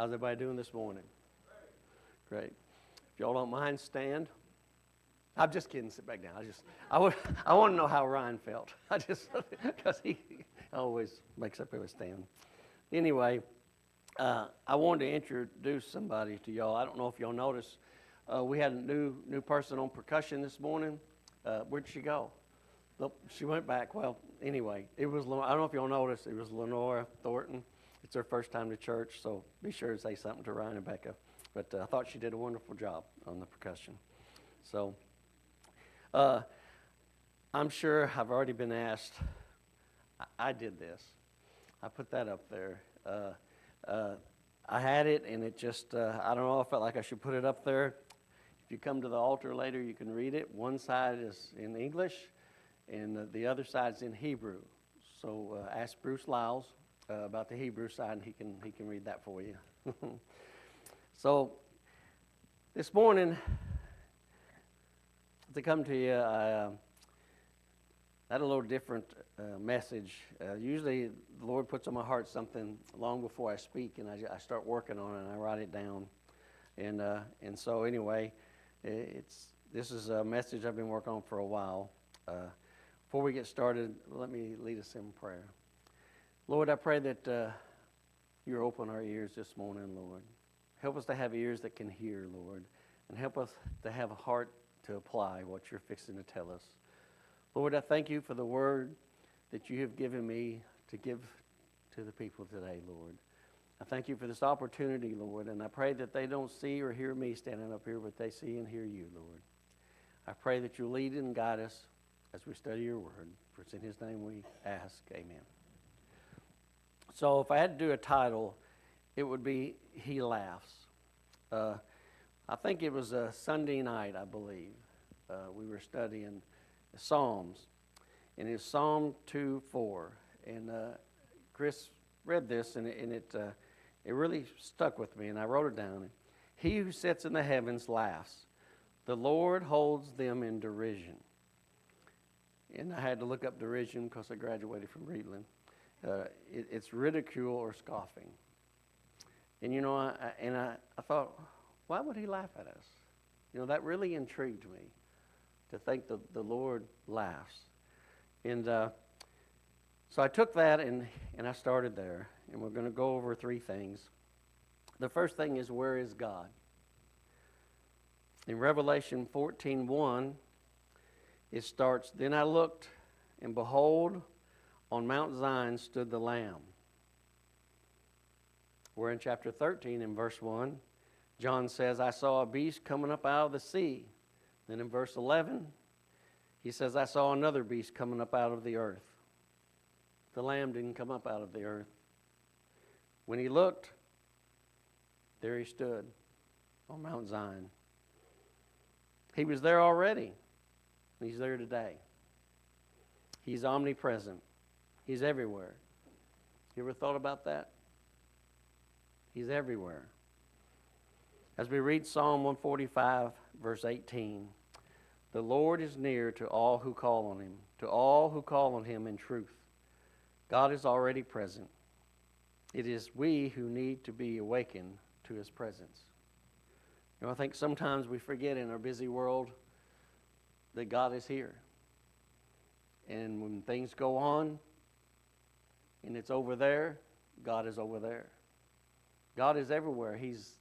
How's everybody doing this morning? Great. If y'all don't mind, stand. I'm just kidding. Sit back down. I want to know how Ryan felt. Because he always makes up every stand. Anyway, I wanted to introduce somebody to y'all. I don't know if y'all noticed, we had a new person on percussion this morning. Where'd she go? Nope, she went back. Well, anyway, I don't know if y'all noticed, it was Lenora Thornton. It's her first time to church, so be sure to say something to Ryan and Becca. But I thought she did a wonderful job on the percussion. So I'm sure I've already been asked. I did this. I put that up there. I had it, and it just, I don't know, I felt like I should put it up there. If you come to the altar later, you can read it. One side is in English, and the other side's in Hebrew. So ask Bruce Lyles about the Hebrew side, and he can read that for you. So this morning, to come to you, I had a little different message. Usually the Lord puts on my heart something long before I speak, and I start working on it, and I write it down. And so anyway, this is a message I've been working on for a while. Before we get started, let me lead us in prayer. Lord, I pray that you open our ears this morning, Lord. Help us to have ears that can hear, Lord, and help us to have a heart to apply what you're fixing to tell us. Lord, I thank you for the word that you have given me to give to the people today, Lord. I thank you for this opportunity, Lord, and I pray that they don't see or hear me standing up here, but they see and hear you, Lord. I pray that you lead and guide us as we study your word. For it's in his name we ask, amen. So if I had to do a title, it would be He Laughs. I think it was a Sunday night, I believe. We were studying the Psalms, and it's Psalm 2:4. And Chris read this, and it really stuck with me, and I wrote it down. He who sits in the heavens laughs. The Lord holds them in derision. And I had to look up derision because I graduated from Reedland. It's ridicule or scoffing. And, you know, I thought, why would he laugh at us? You know, that really intrigued me, to think the Lord laughs. And so I took that and I started there. And we're going to go over three things. The first thing is, where is God? In Revelation 14:1, it starts, Then I looked, and behold, on Mount Zion stood the Lamb. We're in chapter 13 in verse 1. John says, I saw a beast coming up out of the sea. Then in verse 11, he says, I saw another beast coming up out of the earth. The Lamb didn't come up out of the earth. When he looked, there he stood on Mount Zion. He was there already. He's there today. He's omnipresent. He's everywhere. You ever thought about that? He's everywhere. As we read Psalm 145, verse 18, the Lord is near to all who call on him, to all who call on him in truth. God is already present. It is we who need to be awakened to his presence. You know, I think sometimes we forget in our busy world that God is here. And when things go on and it's over there, God is over there. God is everywhere. He's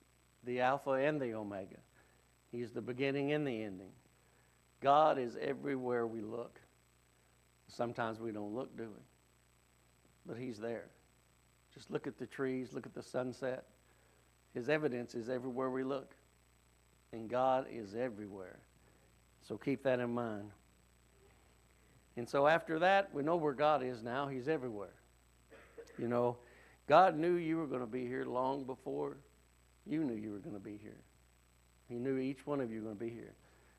the Alpha and the Omega. He's the beginning and the ending. God is everywhere we look. Sometimes we don't look, do we? But he's there. Just look at the trees, look at the sunset. His evidence is everywhere we look. And God is everywhere. So keep that in mind. And so after that, we know where God is now. He's everywhere. You know, God knew you were going to be here long before you knew you were going to be here. He knew each one of you were going to be here.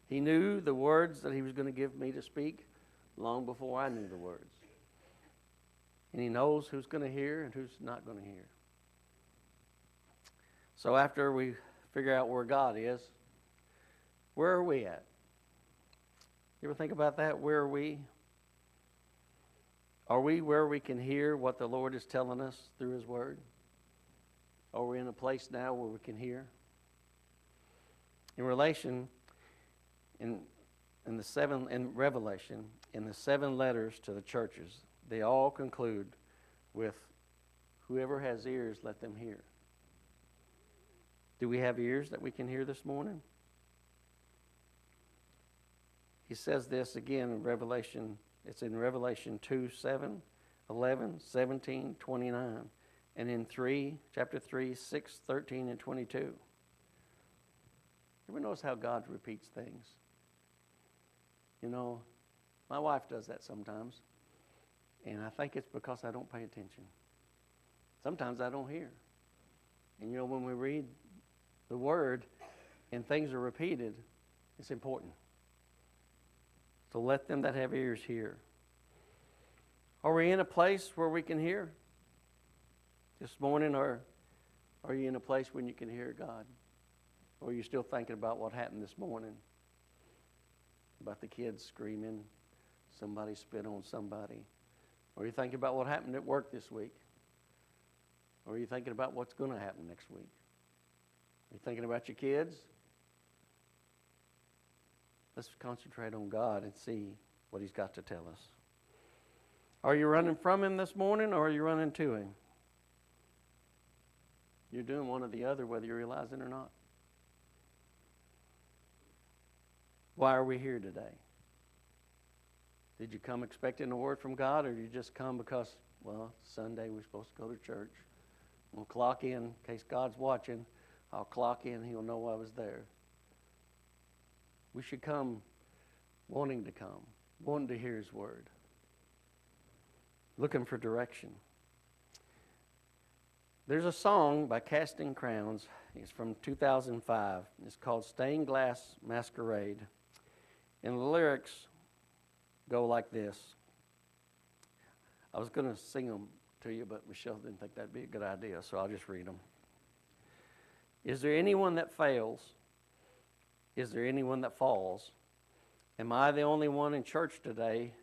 He knew the words that he was going to give me to speak long before I knew the words. And he knows who's going to hear and who's not going to hear. So after we figure out where God is, where are we at? You ever think about that? Where are we? Are we where we can hear what the Lord is telling us through his word? Are we in a place now where we can hear? In Revelation, in the 7 letters to the churches, they all conclude with, whoever has ears, let them hear. Do we have ears that we can hear this morning? He says this again in Revelation. It's in Revelation 2, 7, 11, 17, 29. And in chapter 3, 6, 13, and 22. Everyone knows how God repeats things. You know, my wife does that sometimes. And I think it's because I don't pay attention. Sometimes I don't hear. And you know, when we read the Word and things are repeated, it's important. So let them that have ears hear. Are we in a place where we can hear? This morning, or are you in a place when you can hear God? Or are you still thinking about what happened this morning? About the kids screaming, somebody spit on somebody. Or are you thinking about what happened at work this week? Or are you thinking about what's going to happen next week? Are you thinking about your kids? Let's concentrate on God and see what He's got to tell us. Are you running from Him this morning, or are you running to Him? You're doing one or the other, whether you realize it or not. Why are we here today? Did you come expecting a word from God, or did you just come because, well, Sunday we're supposed to go to church? We'll clock in case God's watching. I'll clock in, He'll know I was there. We should come wanting to hear His word, looking for direction. There's a song by Casting Crowns. It's from 2005. It's called Stained Glass Masquerade. And the lyrics go like this. I was going to sing them to you, but Michelle didn't think that'd be a good idea, so I'll just read them. Is there anyone that fails? Is there anyone that falls? Am I the only one in church today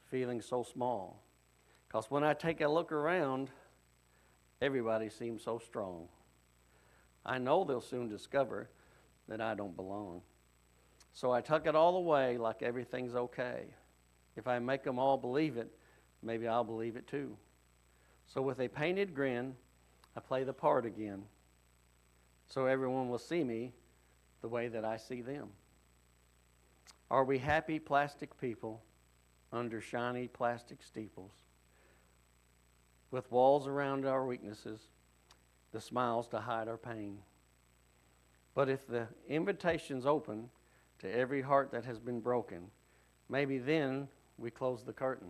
feeling so small? Because when I take a look around, everybody seems so strong. I know they'll soon discover that I don't belong. So I tuck it all away like everything's okay. If I make them all believe it, maybe I'll believe it too. So with a painted grin, I play the part again. So everyone will see me the way that I see them. Are we happy plastic people under shiny plastic steeples? With walls around our weaknesses, the smiles to hide our pain. But if the invitation's open to every heart that has been broken, maybe then we close the curtain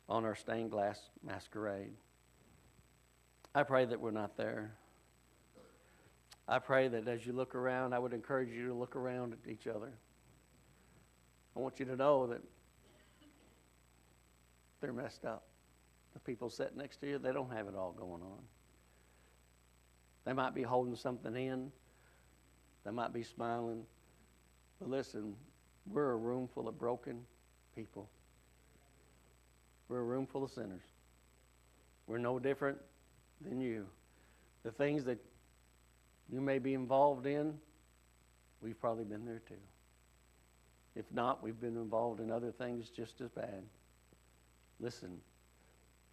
on our stained glass masquerade. I pray that we're not there. I pray that as you look around, I would encourage you to look around at each other. I want you to know that they're messed up. The people sitting next to you, they don't have it all going on. They might be holding something in. They might be smiling. But listen, we're a room full of broken people. We're a room full of sinners. We're no different than you. The things that you may be involved in, we've probably been there too. If not, we've been involved in other things just as bad. Listen,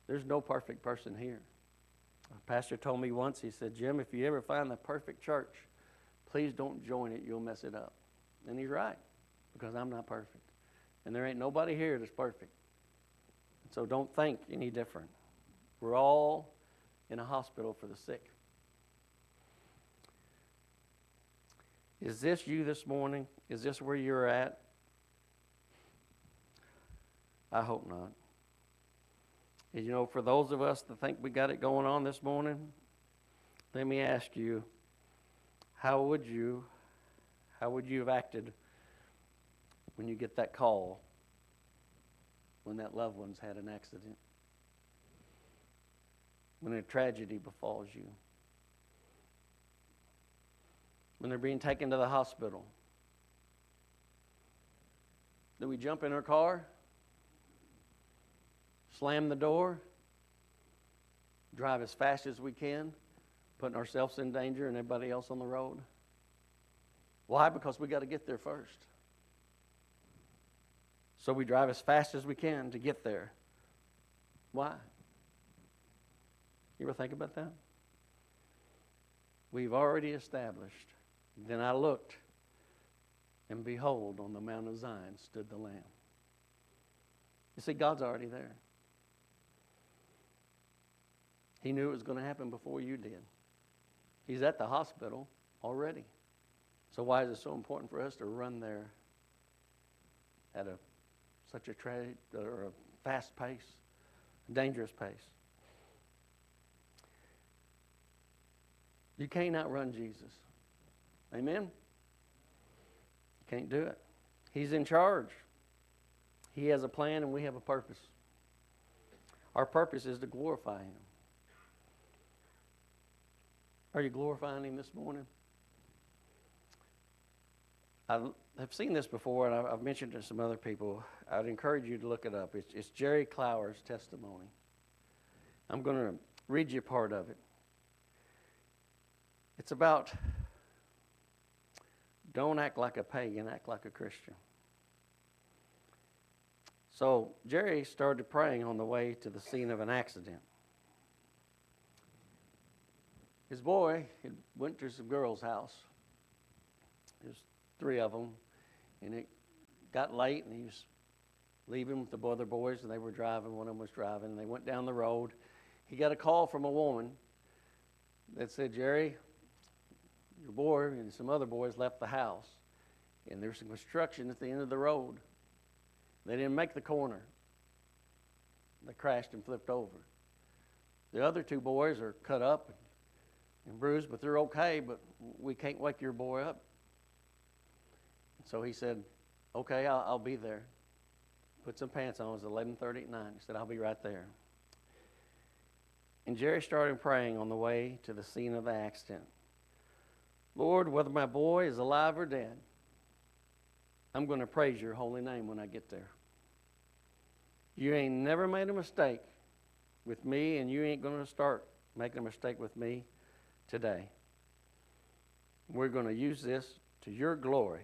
there's no perfect person here. A pastor told me once, he said, Jim, if you ever find the perfect church, please don't join it, you'll mess it up. And he's right, because I'm not perfect. And there ain't nobody here that's perfect. So don't think any different. We're all in a hospital for the sick. Is this you this morning? Is this where you're at? I hope not. And you know, for those of us that think we got it going on this morning, let me ask you, how would you have acted when you get that call, when that loved one's had an accident, when a tragedy befalls you, when they're being taken to the hospital? Do we jump in our car, slam the door, drive as fast as we can, putting ourselves in danger and everybody else on the road. Why? Because we got to get there first. So we drive as fast as we can to get there. Why? You ever think about that? We've already established. Then I looked, and behold, on the Mount of Zion stood the Lamb. You see, God's already there. He knew it was going to happen before you did. He's at the hospital already. So why is it so important for us to run there at such a fast pace, a dangerous pace? You can't outrun Jesus. Amen? You can't do it. He's in charge. He has a plan and we have a purpose. Our purpose is to glorify Him. Are you glorifying Him this morning? I've seen this before, and I've mentioned it to some other people. I'd encourage you to look it up. It's Jerry Clower's testimony. I'm going to read you part of it. It's about don't act like a pagan, act like a Christian. So Jerry started praying on the way to the scene of an accident. His boy had went to some girl's house. There's 3 of them, and it got late, and he was leaving with the other boys, and they were driving. One of them was driving, and they went down the road. He got a call from a woman that said, Jerry, your boy and some other boys left the house, and there's some construction at the end of the road. They didn't make the corner. They crashed and flipped over. The other 2 boys are cut up and bruised, but they're okay, but we can't wake your boy up. So he said, okay, I'll be there. Put some pants on. It was 11:30 at night. He said, I'll be right there. And Jerry started praying on the way to the scene of the accident. Lord, whether my boy is alive or dead, I'm going to praise your holy name when I get there. You ain't never made a mistake with me, and you ain't going to start making a mistake with me today. We're going to use this to your glory.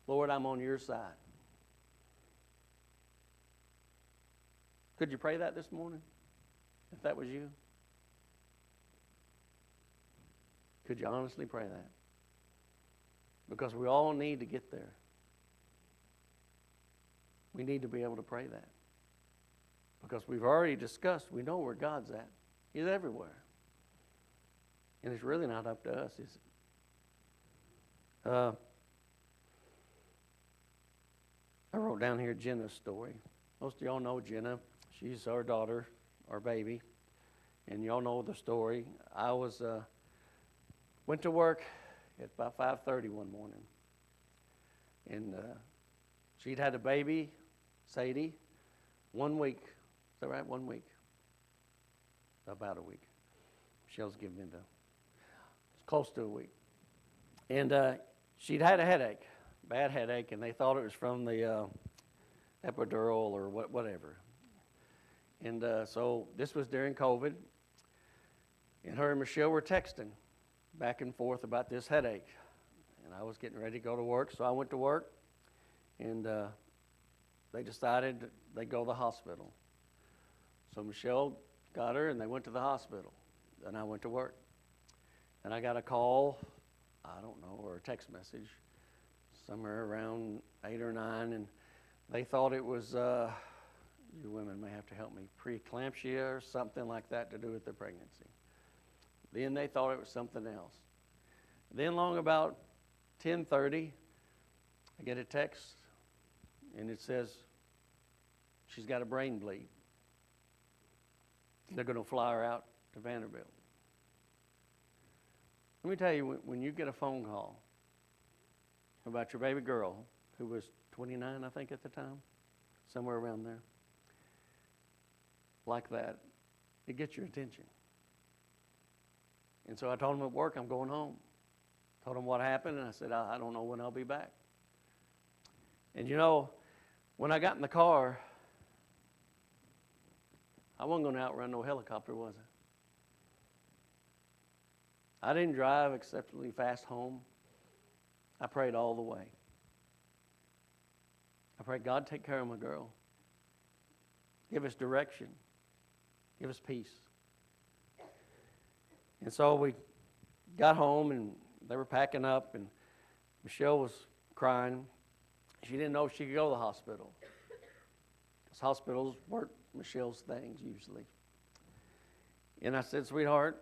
Lord, I'm on your side. Could you pray that this morning, if that was you? Could you honestly pray that? Because we all need to get there. We need to be able to pray that. Because we've already discussed, we know where God's at. He's everywhere. And it's really not up to us, is it? I wrote down here Jenna's story. Most of y'all know Jenna. She's our daughter, our baby. And y'all know the story. I went to work at about 5:30 one morning. And she'd had a baby, Sadie, 1 week. Is that right? 1 week. About a week. Michelle's giving me it's close to a week. And she'd had a headache, bad headache, and they thought it was from the epidural or whatever. And so this was during COVID. And her and Michelle were texting back and forth about this headache. And I was getting ready to go to work, so I went to work. And they decided they'd go to the hospital. So Michelle got her, and they went to the hospital. Then I went to work. And I got a call, I don't know, or a text message, somewhere around 8 or 9, and they thought it was, you women may have to help me, preeclampsia or something like that to do with the pregnancy. Then they thought it was something else. Then long about 10:30, I get a text, and it says she's got a brain bleed. They're going to fly her out to Vanderbilt. Let me tell you, when you get a phone call about your baby girl, who was 29, I think, at the time, somewhere around there, like that, it gets your attention. And so I told them at work, I'm going home. Told them what happened, and I said, I don't know when I'll be back. And you know, when I got in the car, I wasn't going to outrun no helicopter, was I? I didn't drive exceptionally fast home. I prayed all the way. I prayed, God, take care of my girl. Give us direction. Give us peace. And so we got home, and they were packing up, and Michelle was crying. She didn't know if she could go to the hospital, because hospitals weren't Michelle's things usually. And I said, sweetheart,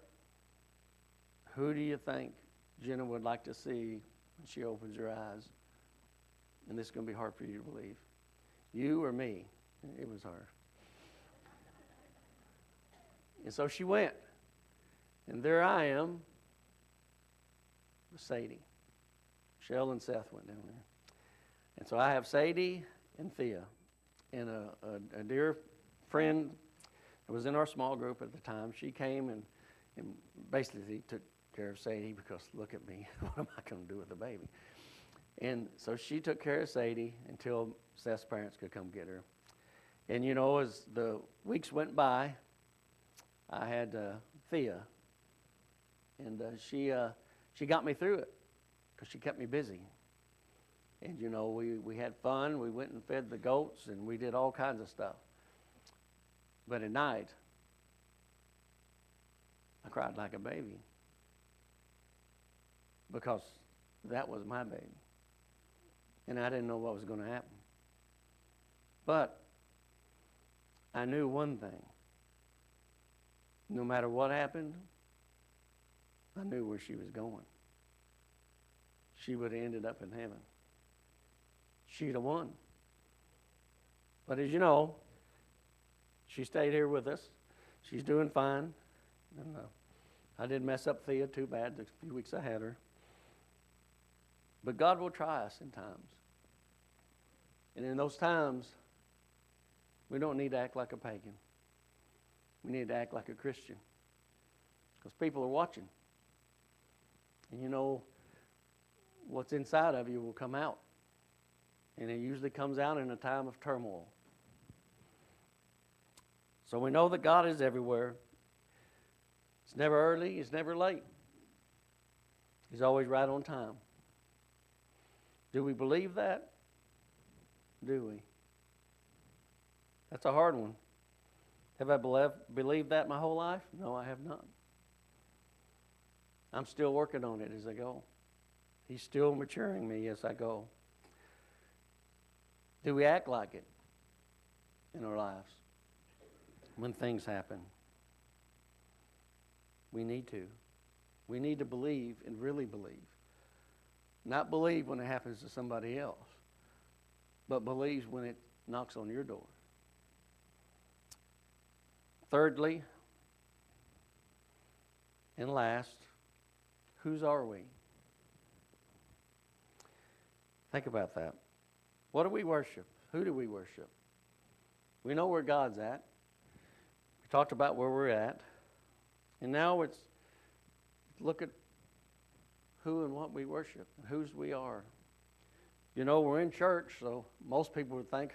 who do you think Jenna would like to see when she opens her eyes? And this is going to be hard for you to believe. You or me? It was her. And so she went. And there I am with Sadie. Michelle and Seth went down there. And so I have Sadie and Thea and a dear friend that was in our small group at the time. She came and basically took care of Sadie, because look at me. What am I going to do with the baby? And so she took care of Sadie until Seth's parents could come get her. And, you know, as the weeks went by, I had Thea. And she got me through it, because she kept me busy. And, you know, we had fun. We went and fed the goats, and we did all kinds of stuff. But at night, I cried like a baby, because that was my baby. And I didn't know what was going to happen. But I knew one thing. No matter what happened, I knew where she was going. She would have ended up in heaven. She'd have won. But as you know, she stayed here with us. She's doing fine. And I did mess up Thea too bad the few weeks I had her. But God will try us in times. And in those times, we don't need to act like a pagan. We need to act like a Christian, because people are watching. And you know, what's inside of you will come out. And it usually comes out in a time of turmoil. So we know that God is everywhere. It's never early, it's never late. He's always right on time. Do we believe that? Do we? That's a hard one. Have I believed that my whole life? No, I have not. I'm still working on it as I go. He's still maturing me as I go. Do we act like it in our lives when things happen? We need to. We need to believe and really believe. Not believe when it happens to somebody else, but believe when it knocks on your door. Thirdly, and last, whose are we? Think about that. What do we worship? Who do we worship? We know where God's at. We talked about where we're at. And now it's look at who and what we worship, and whose we are. You know, we're in church, so most people would think,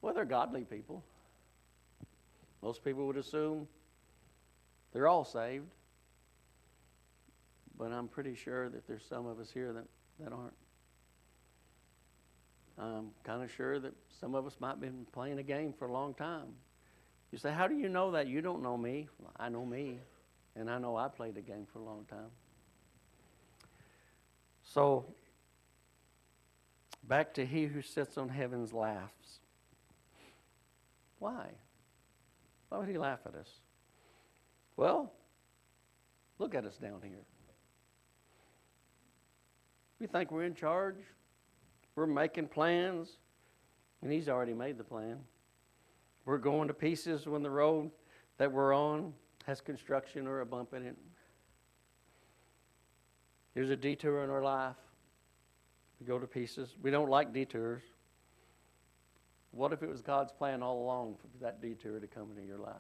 well, they're godly people. Most people would assume they're all saved. But I'm pretty sure that there's some of us here that aren't. I'm kind of sure that some of us might have been playing a game for a long time. You say, how do you know that? You don't know me. Well, I know me, and I know I played a game for a long time. So, back to he who sits on heaven's laughs. Why? Why would he laugh at us? Well, look at us down here. We think we're in charge. We're making plans, and he's already made the plan. We're going to pieces when the road that we're on has construction or a bump in it. There's a detour in our life. We go to pieces. We don't like detours. What if it was God's plan all along for that detour to come into your life?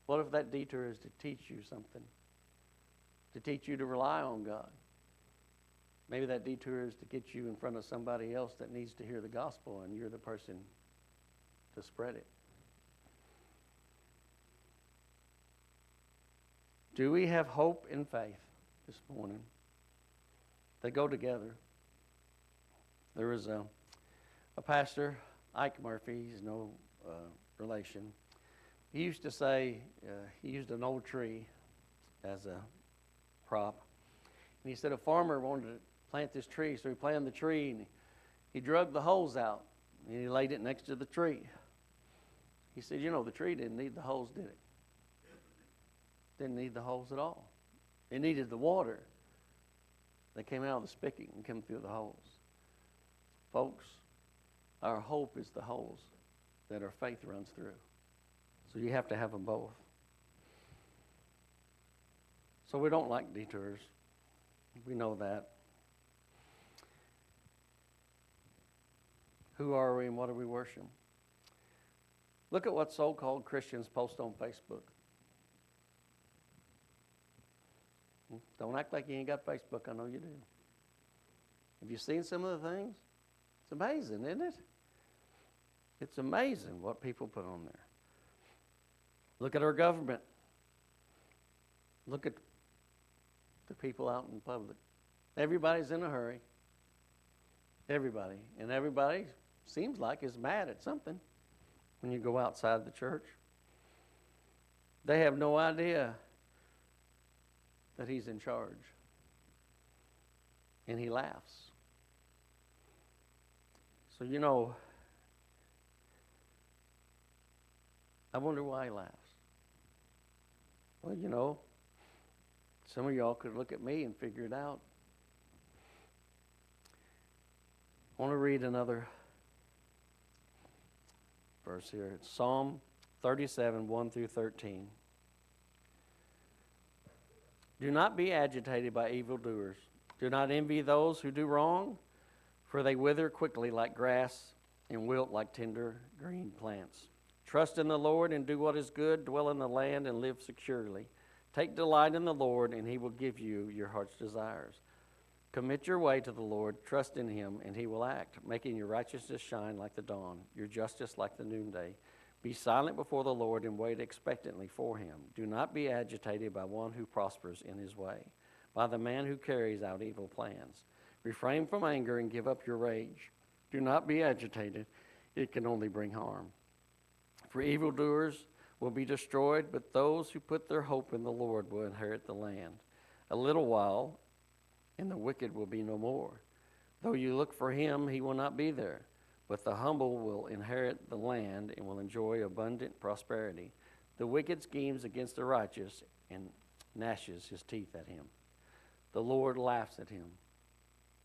What if that detour is to teach you something? To teach you to rely on God? Maybe that detour is to get you in front of somebody else that needs to hear the gospel, and you're the person to spread it. Do we have hope and faith this morning? They go together. There was a pastor, Ike Murphy, he's no relation. He used to say, he used an old tree as a prop. And he said a farmer wanted to plant this tree, so he planted the tree and he drug the holes out and he laid it next to the tree. He said, you know, the tree didn't need the holes, did it? Didn't need the holes at all. It needed the water that came out of the spigot and came through the holes. Folks, our hope is the holes that our faith runs through. So you have to have them both. So we don't like detours. We know that. Who are we and what do we worship? Look at what so-called Christians post on Facebook. Don't act like you ain't got Facebook. I know you do. Have you seen some of the things? It's amazing, isn't it? It's amazing what people put on there. Look at our government. Look at the people out in public. Everybody's in a hurry. Everybody. And everybody seems like is mad at something when you go outside the church. They have no idea that he's in charge. And he laughs. So, you know, I wonder why he laughs. Well, you know, some of y'all could look at me and figure it out. I want to read another verse here. It's Psalm 37, 1 through 13. Do not be agitated by evildoers. Do not envy those who do wrong, for they wither quickly like grass and wilt like tender green plants. Trust in the Lord and do what is good. Dwell in the land and live securely. Take delight in the Lord, and he will give you your heart's desires. Commit your way to the Lord. Trust in him, and he will act, making your righteousness shine like the dawn, your justice like the noonday. Be silent before the Lord and wait expectantly for him. Do not be agitated by one who prospers in his way, by the man who carries out evil plans. Refrain from anger and give up your rage. Do not be agitated. It can only bring harm. For evildoers will be destroyed, but those who put their hope in the Lord will inherit the land. A little while, and the wicked will be no more. Though you look for him, he will not be there. But the humble will inherit the land and will enjoy abundant prosperity. The wicked schemes against the righteous and gnashes his teeth at him. The Lord laughs at him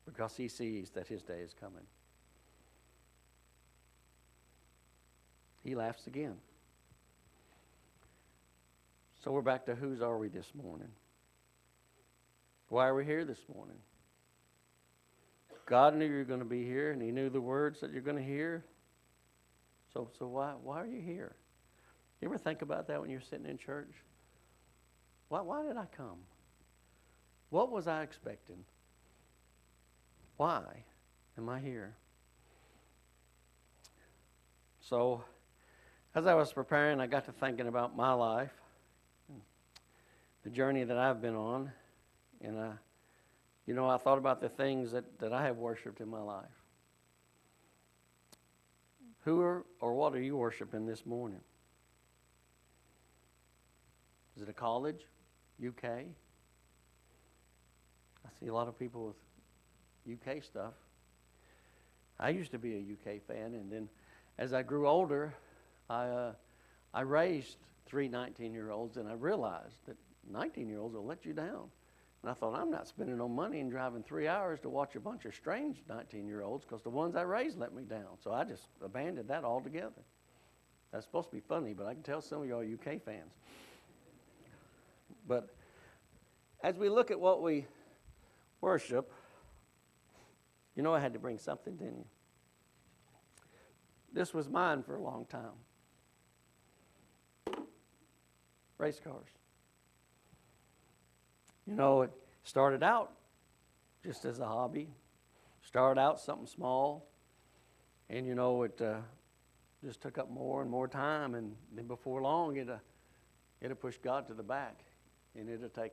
because he sees that his day is coming. He laughs again. So we're back to whose are we this morning? Why are we here this morning? God knew you were going to be here, and he knew the words that you're going to hear. So why are you here? You ever think about that when you're sitting in church? Why did I come? What was I expecting? Why am I here? So, as I was preparing, I got to thinking about my life, the journey that I've been on, and I thought about the things that I have worshiped in my life. Who or what are you worshiping this morning? Is it a college? UK? I see a lot of people with UK stuff. I used to be a UK fan, and then as I grew older, I raised 3 19-year-olds, and I realized that 19-year-olds will let you down. And I thought, I'm not spending no money and driving 3 hours to watch a bunch of strange 19-year-olds because the ones I raised let me down. So I just abandoned that altogether. That's supposed to be funny, but I can tell some of y'all UK fans. But as we look at what we worship, you know I had to bring something, didn't you? This was mine for a long time. Race cars. You know, it started out just as a hobby. Started out something small. And, you know, it just took up more and more time. And then before long, it pushed God to the back. and it'll take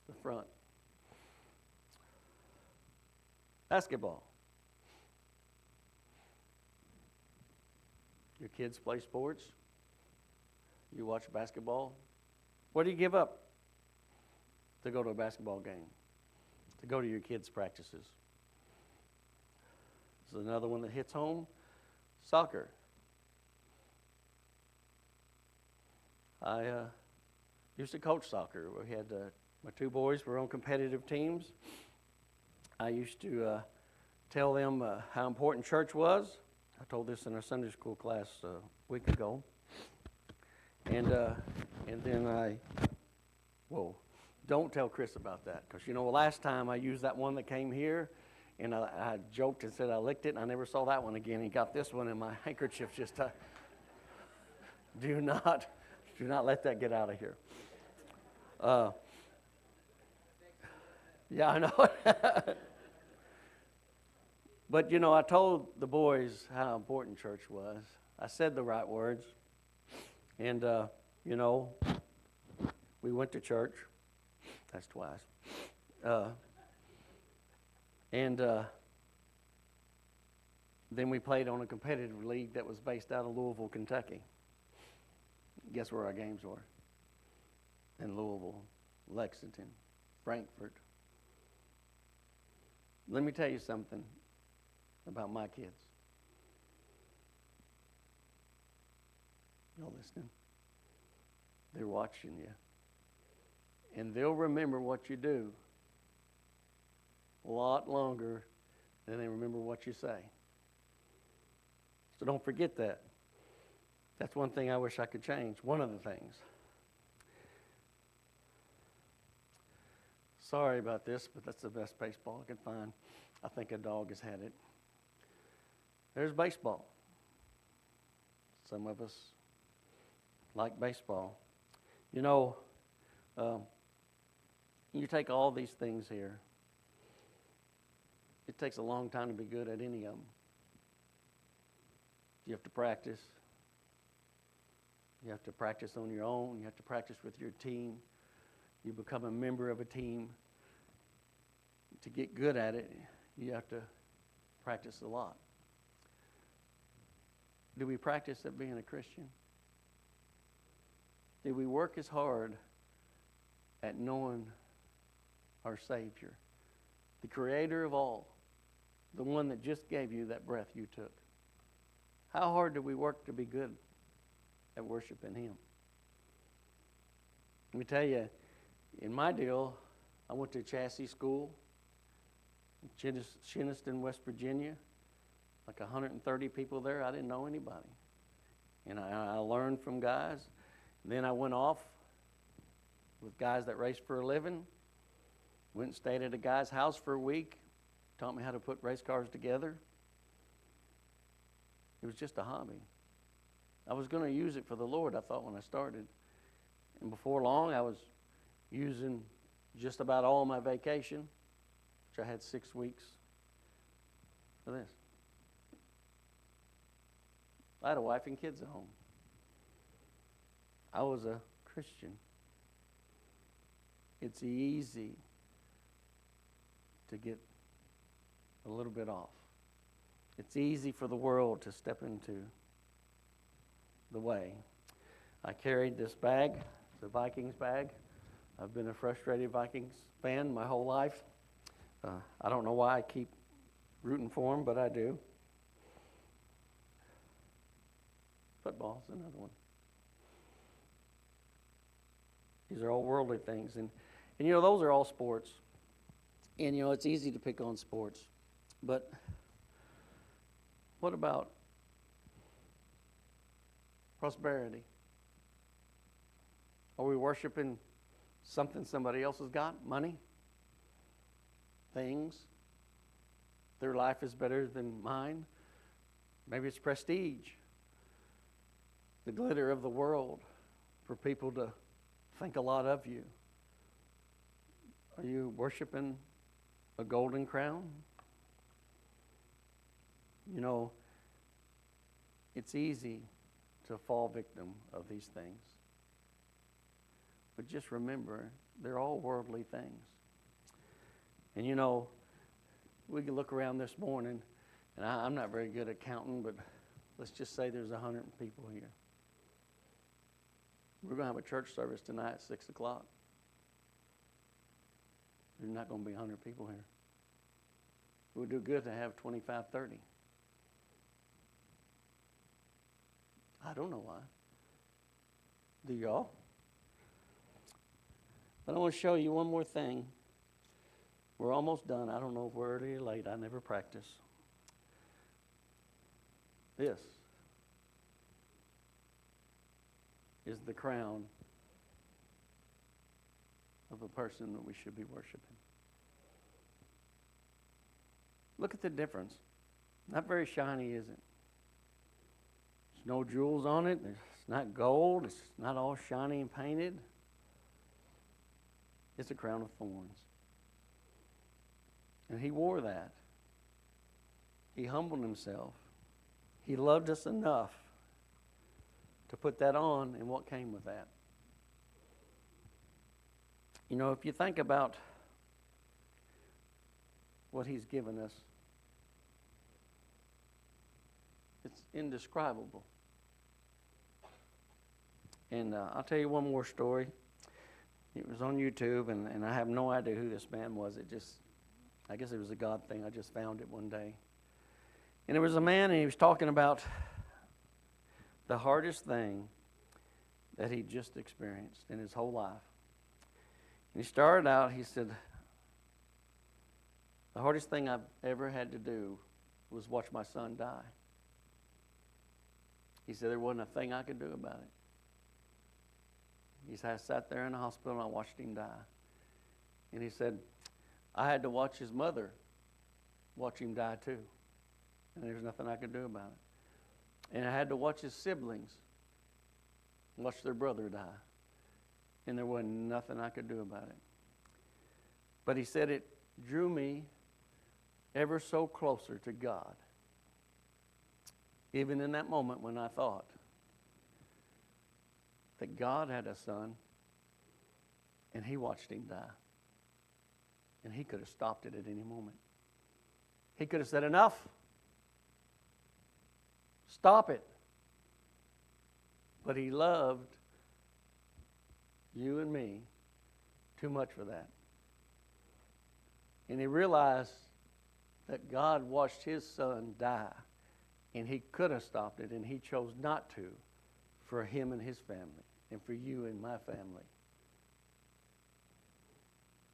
the front. Basketball. Your kids play sports. You watch basketball. What do you give up to go to a basketball game? To go to your kids' practices? This is another one that hits home. Soccer. I used to coach soccer. We had my two boys were on competitive teams. I used to tell them how important church was. I told this in a Sunday school class a week ago. And then don't tell Chris about that. Because, last time I used that one that came here, and I joked and said I licked it, and I never saw that one again. He got this one in my handkerchief. Just do not let that get out of here. Yeah, I know. But, I told the boys how important church was. I said the right words. And, we went to church. That's twice. Then we played on a competitive league that was based out of Louisville, Kentucky. Guess where our games were? In Louisville, Lexington, Frankfort. Let me tell you something about my kids. Y'all listening? They're watching you. And they'll remember what you do a lot longer than they remember what you say. So don't forget that. That's one thing I wish I could change. One of the things. Sorry about this, but that's the best baseball I could find. I think a dog has had it. There's baseball. Some of us like baseball. You take all these things here. It takes a long time to be good at any of them. You have to practice. You have to practice on your own. You have to practice with your team. You become a member of a team. To get good at it, you have to practice a lot. Do we practice at being a Christian? Do we work as hard at knowing our Savior, the Creator of all, the one that just gave you that breath you took? How hard do we work to be good at worshiping Him? Let me tell you, in my deal, I went to chassis school in Shinniston, West Virginia. Like 130 people there. I didn't know anybody. And I learned from guys. And then I went off with guys that raced for a living. Went and stayed at a guy's house for a week. Taught me how to put race cars together. It was just a hobby. I was going to use it for the Lord, I thought, when I started. And before long, I was using just about all my vacation, which I had 6 weeks, for this. I had a wife and kids at home. I was a Christian. It's easy to get a little bit off. It's easy for the world to step into the way. I carried this bag, the Vikings bag. I've been a frustrated Vikings fan my whole life. I don't know why I keep rooting for them, but I do. Football's another one. These are all worldly things. And those are all sports. And, it's easy to pick on sports. But what about prosperity? Are we worshiping something somebody else has got? Money? Things? Their life is better than mine? Maybe it's prestige. The glitter of the world for people to think a lot of you. Are you worshiping a golden crown? It's easy to fall victim of these things. But just remember They're all worldly things. And you know, we can look around this morning, and I'm not very good at counting, but let's just say there's 100 people here. We're going to have a church service tonight at 6 o'clock. There's not going to be 100 people here. It would do good to have 25, 30. I don't know why. Do y'all? But I want to show you one more thing. We're almost done. I don't know if we're early or late. I never practice. This is the crown of a person that we should be worshiping. Look at the difference. Not very shiny, is it? There's no jewels on it. It's not gold. It's not all shiny and painted. It's a crown of thorns. And he wore that. He humbled himself. He loved us enough to put that on, and what came with that? You know, if you think about what he's given us, it's indescribable. And I'll tell you one more story. It was on YouTube, and I have no idea who this man was. I guess it was a God thing. I just found it one day. And there was a man, and he was talking about the hardest thing that he just experienced in his whole life. And he started out, he said, the hardest thing I've ever had to do was watch my son die. He said there wasn't a thing I could do about it. He said, I sat there in the hospital and I watched him die. And he said, I had to watch his mother watch him die too. And there's nothing I could do about it. And I had to watch his siblings watch their brother die. And there wasn't nothing I could do about it. But he said it drew me ever so closer to God. Even in that moment when I thought that God had a son and he watched him die. And he could have stopped it at any moment. He could have said, enough. Stop it. But he loved you and me too much for that. And he realized that God watched his son die, and he could have stopped it, and he chose not to for him and his family, and for you and my family.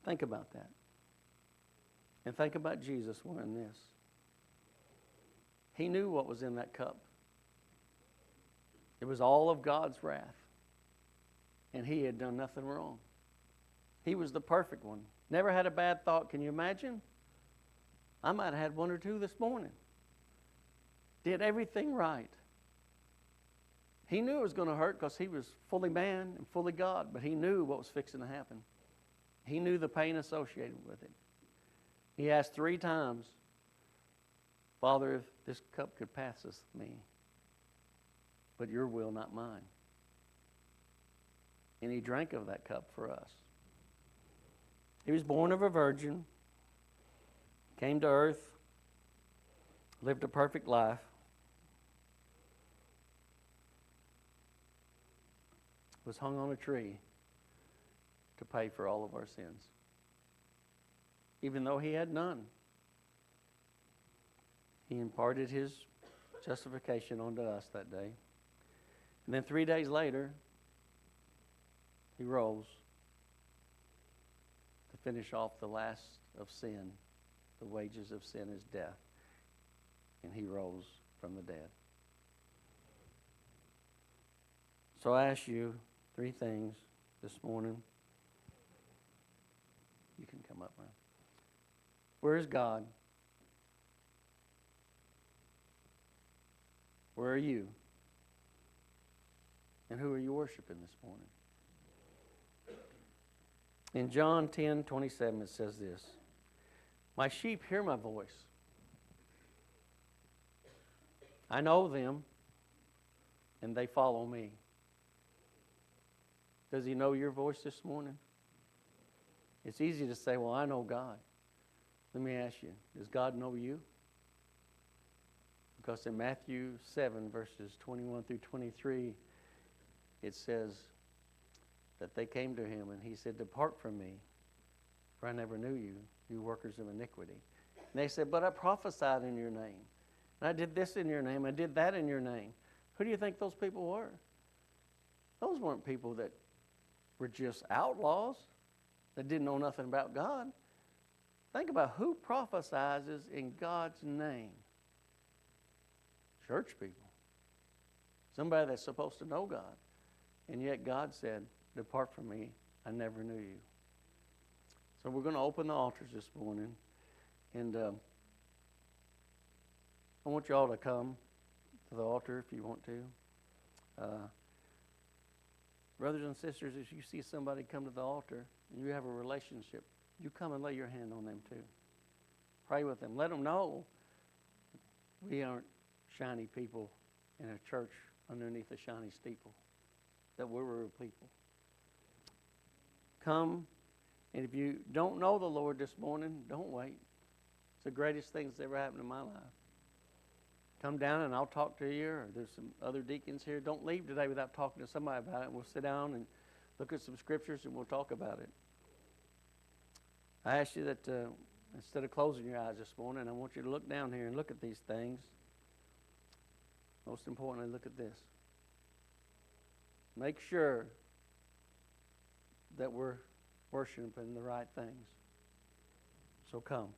Think about that. And think about Jesus wearing this. He knew what was in that cup. It was all of God's wrath. And he had done nothing wrong. He was the perfect one. Never had a bad thought. Can you imagine? I might have had one or two this morning. Did everything right. He knew it was going to hurt because he was fully man and fully God, but he knew what was fixing to happen. He knew the pain associated with it. He asked 3 times, Father, if this cup could pass us me, but your will, not mine. And he drank of that cup for us. He was born of a virgin, came to earth, lived a perfect life, was hung on a tree to pay for all of our sins, even though he had none. He imparted his justification onto us that day. And then 3 days later, he rose to finish off the last of sin. The wages of sin is death. And he rose from the dead. So I ask you 3 things this morning. You can come up, Ryan. Where is God? Where are you? And who are you worshiping this morning? In John 10:27 it says this, my sheep hear my voice. I know them, and they follow me. Does he know your voice this morning? It's easy to say, well, I know God. Let me ask you, does God know you? Because in Matthew 7, verses 21 through 23, it says that they came to him and he said, depart from me, for I never knew you, you workers of iniquity. And they said, but I prophesied in your name. And I did this in your name. I did that in your name. Who do you think those people were? Those weren't people that were just outlaws that didn't know nothing about God. Think about who prophesies in God's name. Church people. Somebody that's supposed to know God. And yet God said, depart from me, I never knew you. So we're going to open the altars this morning. And I want you all to come to the altar if you want to. Brothers and sisters, as you see somebody come to the altar and you have a relationship, you come and lay your hand on them too. Pray with them. Let them know we aren't shiny people in a church underneath a shiny steeple, that we're real people. Come, and if you don't know the Lord this morning, don't wait. It's the greatest thing that's ever happened in my life. Come down and I'll talk to you, or there's some other deacons here. Don't leave today without talking to somebody about it. We'll sit down and look at some scriptures and we'll talk about it. I ask you that instead of closing your eyes this morning, I want you to look down here and look at these things. Most importantly, look at this. Make sure that we're worshiping the right things. So come.